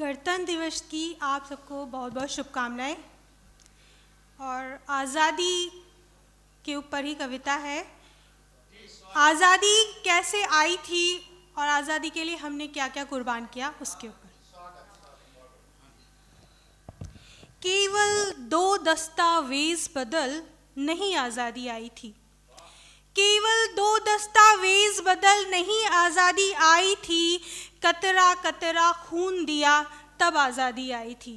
गणतंत्र दिवस की आप सबको बहुत बहुत शुभकामनाएं। और आज़ादी के ऊपर ही कविता है। आज़ादी कैसे आई थी और आज़ादी के लिए हमने क्या क्या कुर्बान किया उसके ऊपर। केवल 2 दस्तावेज बदल नहीं आज़ादी आई थी। केवल 2 दस्तावेज बदल नहीं आज़ादी आई थी। कतरा कतरा खून दिया तब आज़ादी आई थी।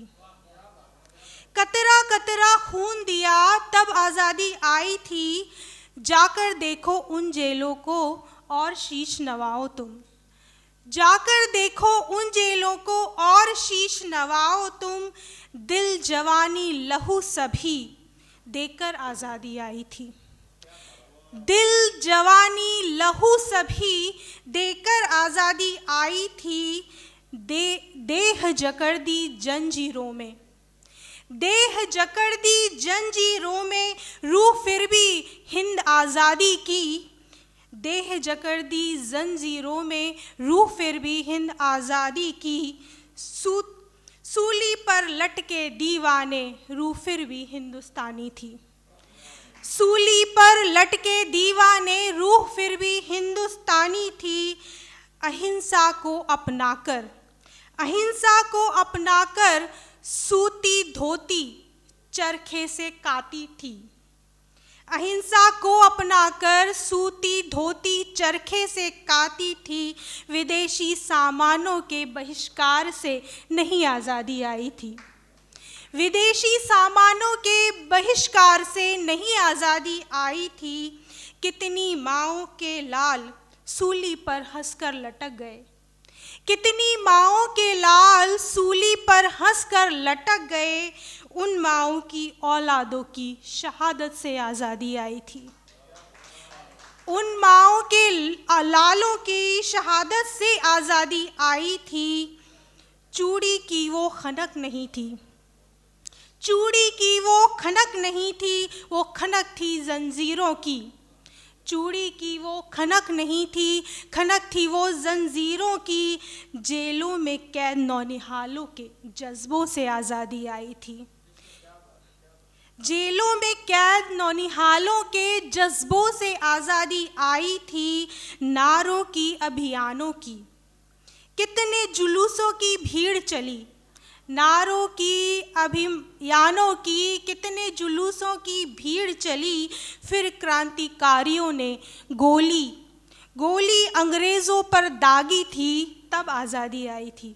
कतरा कतरा खून दिया तब आज़ादी आई थी। जाकर देखो उन जेलों को और शीश नवाओ तुम। जाकर देखो उन जेलों को और शीश नवाओ तुम। दिल जवानी लहू सभी देकर आज़ादी आई थी। दिल जवानी लहू सभी देकर आज़ादी आई थी। देह जकड़ दी जंजीरों में। देह जकड़ दी जंजीरों में रूह फिर भी हिंद आज़ादी की। देह जकड़ दी जंजीरों में रूह फिर भी हिंद आज़ादी की। सूली पर लटके दीवाने रूह फिर भी हिंदुस्तानी थी। सूली पर लटके दीवाने रूह फिर भी हिंदुस्तानी थी। अहिंसा को अपनाकर सूती धोती चरखे से काती थी। अहिंसा को अपनाकर सूती धोती चरखे से काती थी। विदेशी सामानों के बहिष्कार से नहीं आज़ादी आई थी। विदेशी सामानों के बहिष्कार से नहीं आज़ादी आई थी। कितनी माँओं के लाल सूली पर हंसकर लटक गए। कितनी माँओं के लाल सूली पर हंसकर लटक गए। उन माँओं की औलादों की शहादत से आज़ादी आई थी। उन माँओं के लालों की शहादत से आज़ादी आई थी। चूड़ी की वो खनक नहीं थी। चूड़ी की वो खनक नहीं थी, वो खनक थी जंजीरों की। चूड़ी की वो खनक नहीं थी, खनक थी वो जंजीरों की। जेलों में कैद नौनिहालों के जज्बों से आज़ादी आई थी। जेलों में कैद नौनिहालों के जज्बों से आज़ादी आई थी। नारों की अभियानों की कितने जुलूसों की भीड़ चली। नारों की अभियानों की कितने जुलूसों की भीड़ चली। फिर क्रांतिकारियों ने गोली अंग्रेज़ों पर दागी थी तब आज़ादी आई थी।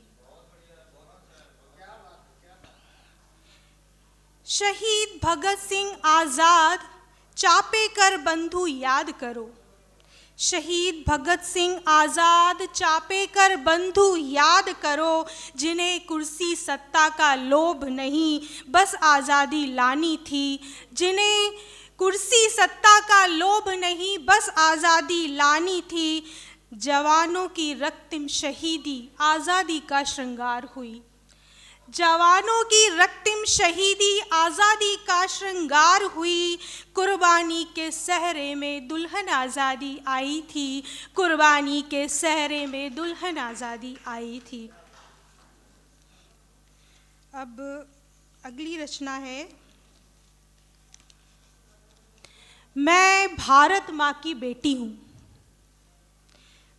शहीद भगत सिंह आज़ाद चापेकर बंधु याद करो। शहीद भगत सिंह आज़ाद चापेकर बंधु याद करो। जिन्हें कुर्सी सत्ता का लोभ नहीं बस आज़ादी लानी थी। जिन्हें कुर्सी सत्ता का लोभ नहीं बस आज़ादी लानी थी। जवानों की रक्तम शहीदी आज़ादी का श्रृंगार हुई। जवानों की रक्तम शहीदी आज़ादी का श्रृंगार हुई। कुर्बानी के सहरे में दुल्हन आज़ादी आई थी। कुर्बानी के सहरे में दुल्हन आज़ादी आई थी। अब अगली रचना है। मैं भारत माँ की बेटी हूँ।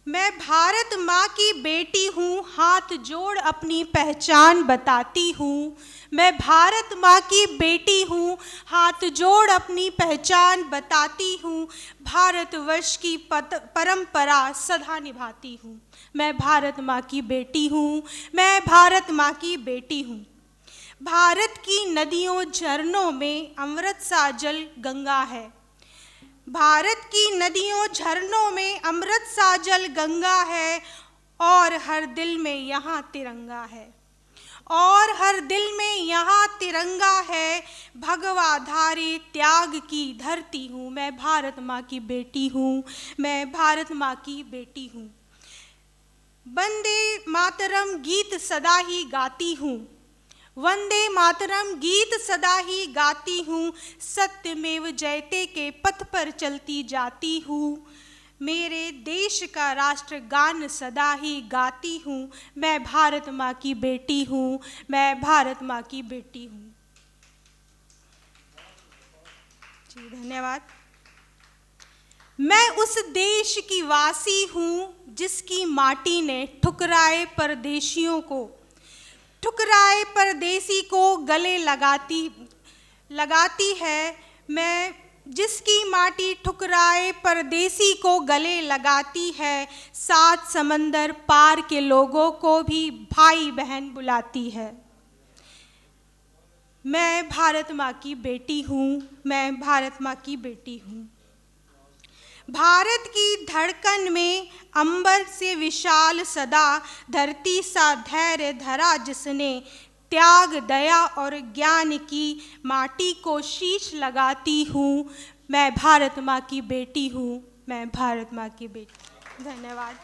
मैं भारत माँ की बेटी हूँ, हाथ जोड़ अपनी पहचान बताती हूँ। मैं भारत माँ की बेटी हूँ, हाथ जोड़ अपनी पहचान बताती हूँ। भारतवर्ष की परंपरा सदा निभाती हूँ। मैं भारत माँ की बेटी हूँ। मैं भारत माँ की बेटी हूँ। भारत की नदियों झरनों में अमृत सा जल गंगा है। भारत की नदियों झरनों में अमृत सा जल गंगा है। और हर दिल में यहाँ तिरंगा है। और हर दिल में यहाँ तिरंगा है। भगवा धारे त्याग की धरती हूँ। मैं भारत माँ की बेटी हूँ। मैं भारत माँ की बेटी हूँ। वंदे मातरम गीत सदा ही गाती हूँ। वंदे मातरम गीत सदा ही गाती हूँ। सत्यमेव जयते के पथ पर चलती जाती हूँ। मेरे देश का राष्ट्रगान सदा ही गाती हूँ, मैं भारत माँ की बेटी हूँ, मैं भारत माँ की बेटी हूँ। जी धन्यवाद। मैं उस देश की वासी हूँ जिसकी माटी ने ठुकराए परदेशियों को, ठुकराए परदेसी को गले लगाती है। मैं जिसकी माटी ठुकराए परदेसी को गले लगाती है, सात समंदर पार के लोगों को भी भाई बहन बुलाती है। मैं भारत माँ की बेटी हूँ, मैं भारत माँ की बेटी हूँ। भारत की धड़कन में अंबर से विशाल सदा, धरती सा धैर्य धरा जिसने, त्याग दया और ज्ञान की माटी को शीश लगाती हूँ। मैं भारत माँ की बेटी हूँ, मैं भारत माँ की बेटी। धन्यवाद।